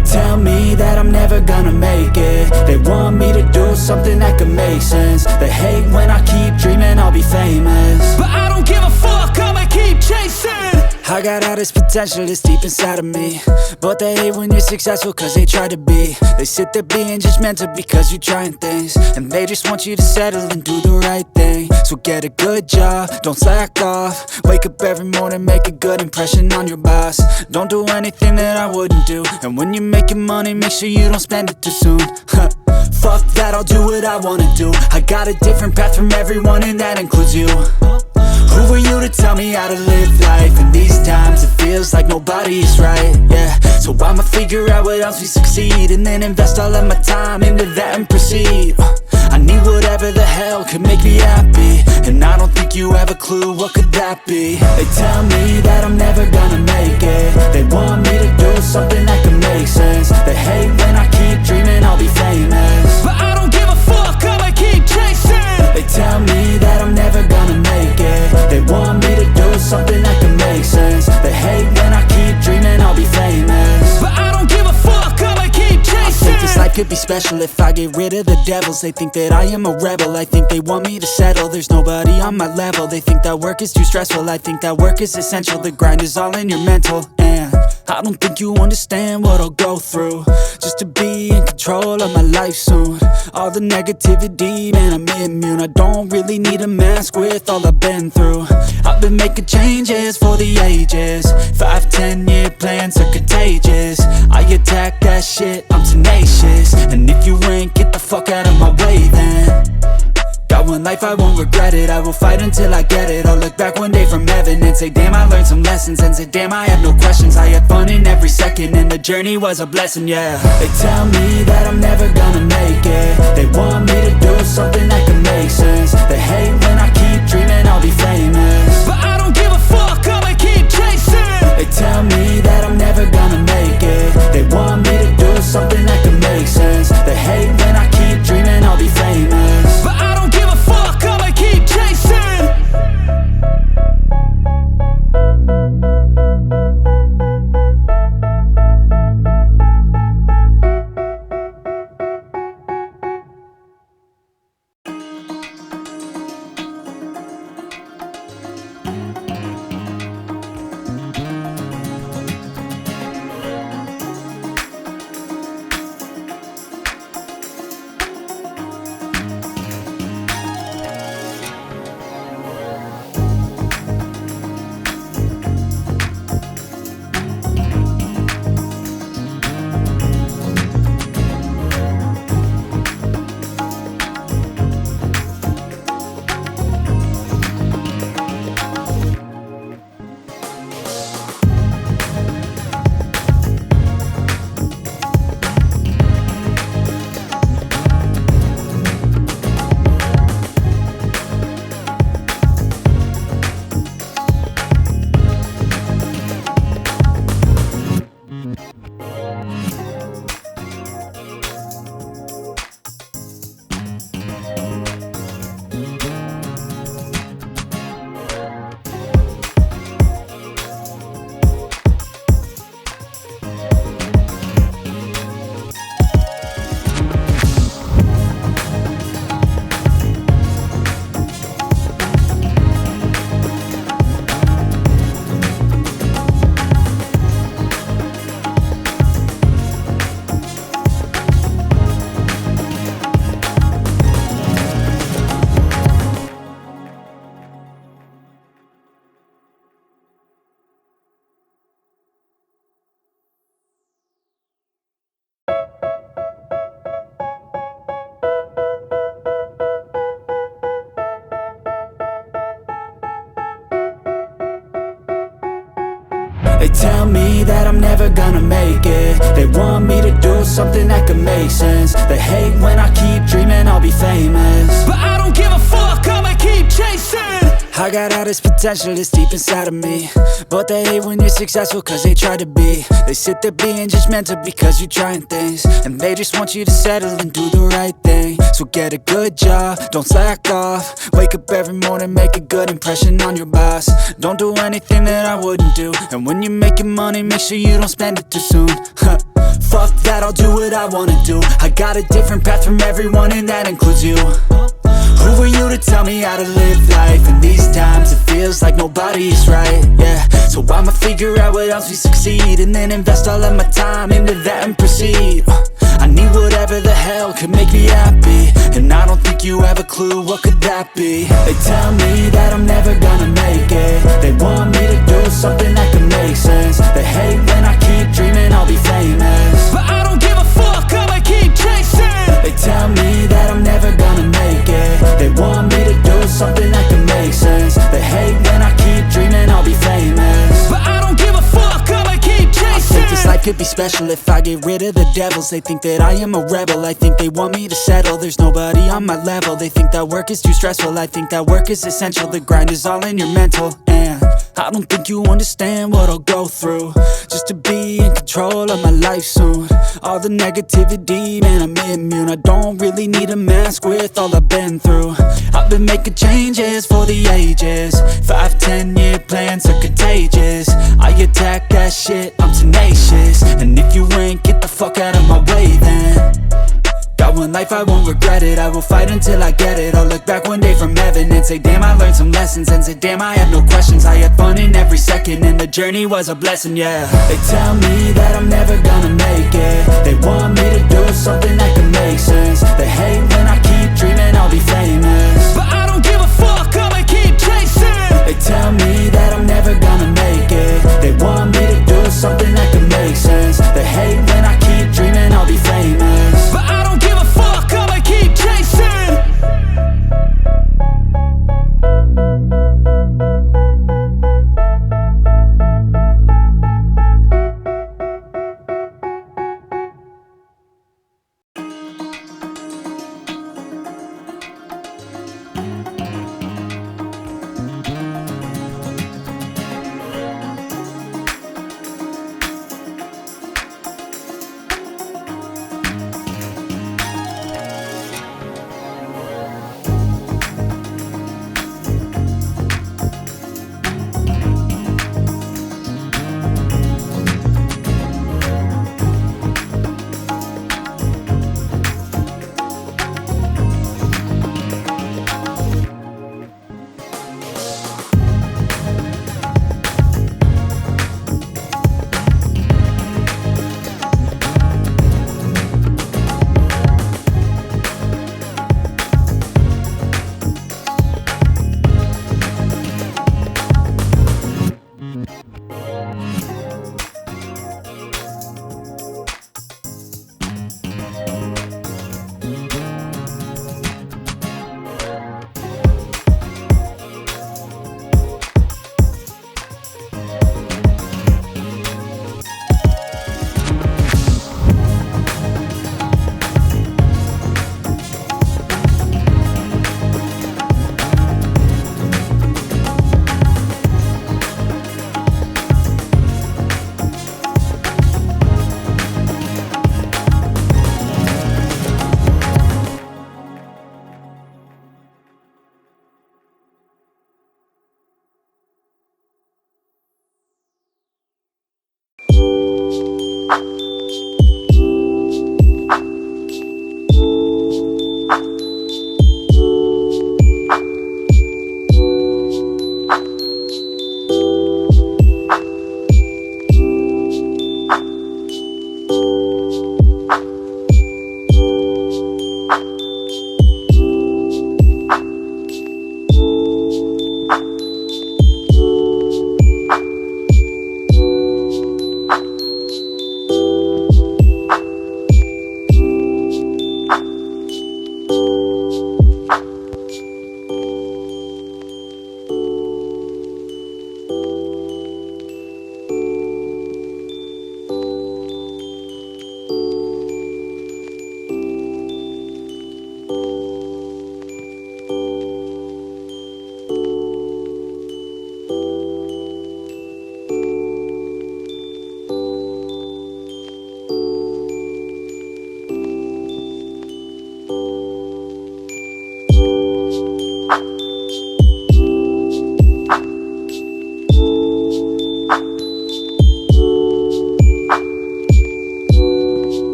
They tell me that I'm never gonna make it. They want me to do something that could make sense. They hate when I keep dreaming I'll be famous, but I don't give a fuck, I'ma keep chasing. I got all this potential that's deep inside of me, but they hate when you're successful cause they try to be. They sit there being judgmental because you're trying things, and they just want you to settle and do the right thing. So get a good job, don't slack off. Wake up every morning, make a good impression on your boss. Don't do anything that I wouldn't do, and when you're making money, make sure you don't spend it too soon. Fuck that, I'll do what I wanna do. I got a different path from everyone, and that includes you. Who are you to tell me how to live life? In these times it feels like nobody is right, yeah. So I'ma figure out what else we succeed, and then invest all of my time into that and proceed. I need whatever the hell could make me happy, and I don't think you have a clue what could that be. They tell me that I'm never gonna make it. They want me to do something that could make sense. They hate when I keep dreaming I'll be famous, but I don't give a fuck, I'ma keep chasing. They tell me that I'm never gonna make it. They want me to do something that can make sense. They hate when I keep dreaming I'll be famous, but I don't give a fuck, I'ma keep chasing. I think this life could be special if I get rid of the devils. They think that I am a rebel, I think they want me to settle. There's nobody on my level. They think that work is too stressful, I think that work is essential. The grind is all in your mental, and I don't think you understand what I'll go through just to be in control of my life soon. All the negativity, man, I'm immune. I don't really need a mask with all I've been through. I've been making changes for the ages. 5-10 year plans are contagious. I attack that shit, I'm tenacious. And if you ain't, get the fuck out of my way then. Got one life, I won't regret it. I will fight until I get it. I'll look back one day from heaven and say, damn, I learned some lessons. And say, damn, I had no questions. I had fun in every second, and the journey was a blessing, yeah. They tell me that I'm never gonna make it. They want me to do something that can make sense. They hate when I keep dreaming I'll be famous, but I don't give a fuck, I'ma keep chasing. They tell me that I'm never gonna make it. They want me to do something that can make sense. They hate when I keep dreaming I'll be famous, but I don't give a fuck, I'ma keep chasing. They tell me that I'm never gonna make it. They want me to do something that could make sense. They hate when I keep dreaming I'll be famous, but I don't give a fuck, I'ma keep chasing. I got all this potential that's deep inside of me, but they hate when you're successful cause they try to be. They sit there being judgmental because you're trying things, and they just want you to settle and do the right thing. So get a good job, don't slack off. Wake up every morning, make a good impression on your boss. Don't do anything that I wouldn't do, and when you're making money, make sure you don't spend it too soon. Fuck that, I'll do what I wanna do. I got a different path from everyone and that includes you. Who are you to tell me how to live life? In these times it feels like nobody is right, yeah. So I'ma figure out what else we succeed, and then invest all of my time into that and proceed. I need whatever the hell could make me happy, and I don't think you have a clue what could that be. They tell me that I'm never gonna make it. They want me to do something that can make sense. They hate when I keep dreaming I'll be famous, but I don't give a fuck, I'ma keep chasing. They tell me that I'm never gonna make it. They want me to do something that can make sense. They hate when I keep dreaming I'll be famous, but I don't give a fuck, I'ma keep chasing. I think this life could be special if I get rid of the devils. They think that I am a rebel, I think they want me to settle. There's nobody on my level. They think that work is too stressful, I think that work is essential. The grind is all in your mental, and I don't think you understand what I'll go through just to be in control of my life soon. All the negativity, man, I'm immune. I don't really need a mask with all I've been through. I've been making changes for the ages. 5-10 year plans are contagious. I attack that shit, I'm tenacious. And if you ain't, get the fuck out of my way then. Got one life, I won't regret it. I will fight until I get it. I'll look back one day from heaven and say, damn, I learned some lessons. And say, damn, I had no questions. I had fun in every second, and the journey was a blessing, yeah. They tell me that I'm never gonna make it. They want me to do something that can make sense. They hate when I keep dreaming I'll be famous, but I don't give a fuck, I'ma keep chasing. They tell me that I'm never gonna make it. They want me to do something that can make sense. They hate when I keep dreaming I'll be famous, but I don't give a fuck, I'ma keep chasing.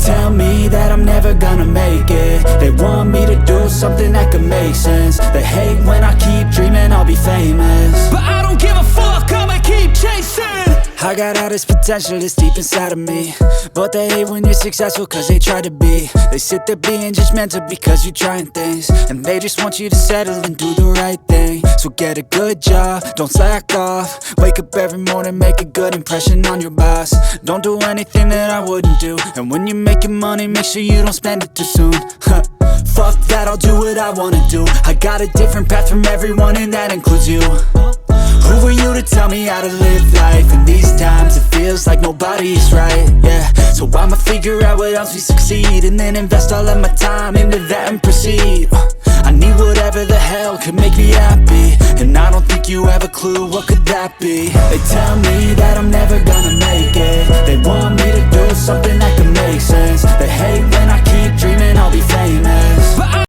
tell me that I'm never gonna make it. They want me to do something that could make sense. They hate when I keep dreaming I'll be famous, but I don't give a fuck, I'ma keep chasing. I got all this potential that's deep inside of me, but they hate when you're successful cause they try to be. They sit there being judgmental because you're trying things, and they just want you to settle and do the right thing. So get a good job, don't slack off. Wake up every morning, make a good impression on your boss. Don't do anything that I wouldn't do, and when you're making money, make sure you don't spend it too soon. Fuck that, I'll do what I wanna do. I got a different path from everyone and that includes you. Who are you to tell me how to live life? In these times it feels like nobody's right, yeah. So I'ma figure out what else we succeed, and then invest all of my time into that and proceed. I need whatever the hell could make me happy, and I don't think you have a clue what could that be. They tell me that I'm never gonna make it. They want me to do something that could make sense. They hate when I keep dreaming I'll be famous,